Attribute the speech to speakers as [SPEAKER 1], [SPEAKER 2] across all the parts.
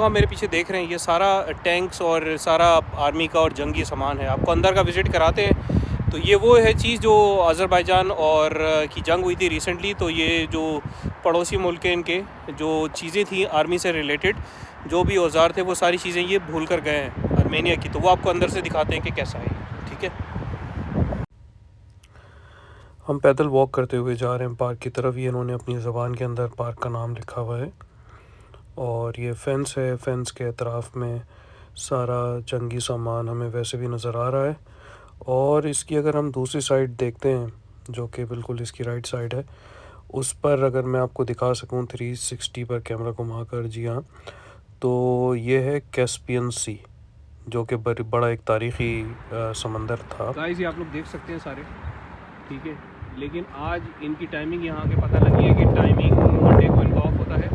[SPEAKER 1] तो आप मेरे पीछे देख रहे हैं ये सारा टैंक्स और सारा आर्मी का और जंगी सामान है। आपको अंदर का विज़िट कराते हैं। तो ये वो है चीज़ जो अज़रबैजान और की जंग हुई थी रिसेंटली। तो ये जो पड़ोसी मुल्क के इनके जो चीज़ें थी आर्मी से रिलेटेड, जो भी औजार थे, वो सारी चीज़ें ये भूल कर गए हैं आर्मेनिया की। तो वो आपको अंदर से दिखाते हैं कि कैसा है ये। ठीक है, हम पैदल वॉक करते हुए जा रहे हैं पार्क की तरफ। ये इन्होंने अपनी ज़बान के अंदर पार्क का नाम लिखा हुआ है और ये फेंस है। फेंस के अतराफ़ में सारा जंगी सामान हमें वैसे भी नज़र आ रहा है। और इसकी अगर हम दूसरी साइड देखते हैं, जो कि बिल्कुल इसकी राइट साइड है, उस पर अगर मैं आपको दिखा सकूं 360 पर कैमरा घुमाकर, जी हाँ, तो ये है कैस्पियन सी, जो कि बड़ा एक तारीख़ी समंदर था। गाइस ये आप लोग देख सकते हैं सारे, ठीक है। लेकिन आज इनकी टाइमिंग यहाँ के पता लगी है कि टाइमिंग मंडे को इनका ऑफ होता है।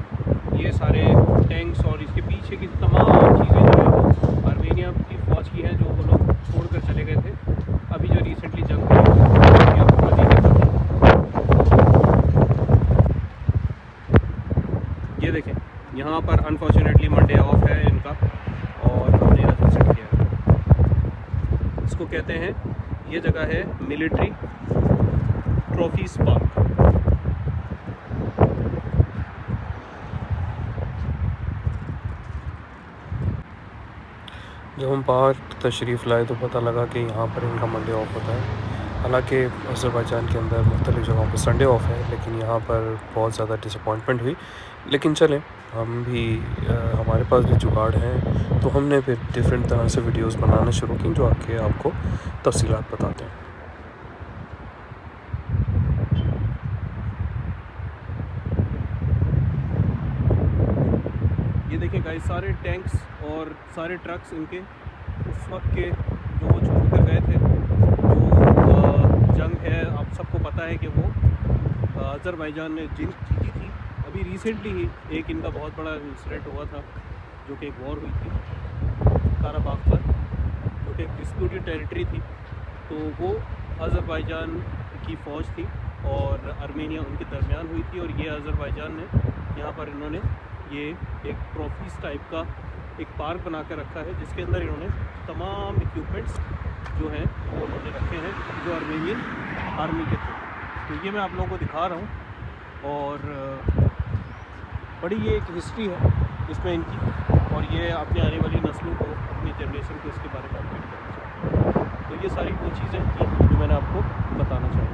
[SPEAKER 1] ये सारे टैंक्स और इसके पीछे की तमाम चीज़ें जो है वो आर्मेनिया की फ़ौज की हैं, जो वो लोग छोड़ कर चले गए थे। अभी जो रिसेंटली जंग हुई है, आपको अभी ये देखें, यहाँ पर अनफॉर्चुनेटली मंडे ऑफ है इनका और हमने आज विजिट किया है। इसको कहते हैं, ये जगह है मिलिट्री ट्रॉफीज पार्क। जब हम पार्क तशरीफ़ लाए तो पता लगा कि यहाँ पर इनका मंडे ऑफ होता है। हालांकि अज़रबैजान के अंदर मुख्तलिफ़ जगहों पर संडे ऑफ है, लेकिन यहाँ पर बहुत ज़्यादा डिसअपॉइंटमेंट हुई। लेकिन चलें, हम भी हमारे पास भी जुगाड़ हैं, तो हमने फिर डिफरेंट तरह से वीडियोस बनाना शुरू की, जो आके आपको तफसीलात बताते हैं। ये देखिए गाइस, सारे टैंक्स और सारे ट्रक्स इनके उस वक्त के जो वो छोड़ कर गए थे। जो जंग है, आप सबको पता है कि वो अज़रबैजान ने जीती थी। अभी रिसेंटली ही एक इनका बहुत बड़ा इंसिडेंट हुआ था, जो कि एक वॉर हुई थी काराबाग पर, जो कि एक डिस्प्यूटेड टेरिटरी थी। तो वो अज़रबैजान की फ़ौज थी और आर्मेनिया उनके दरमियान हुई थी। और ये अज़रबैजान ने यहाँ पर इन्होंने ये एक ट्रॉफीज़ टाइप का एक पार्क बना कर रखा है, जिसके अंदर इन्होंने तमाम इक्विपमेंट्स जो हैं वो उन्होंने रखे हैं, जो आर्मेनियन आर्मी के थे। तो ये मैं आप लोगों को दिखा रहा हूँ और बड़ी ये एक हिस्ट्री है इसमें इनकी, और ये अपने आने वाली नस्लों को, अपनी जनरेशन को इसके बारे में अपडेट करना चाहते हैं। तो ये सारी वो चीज़ें थी जो मैंने आपको बताना चाहूँगा।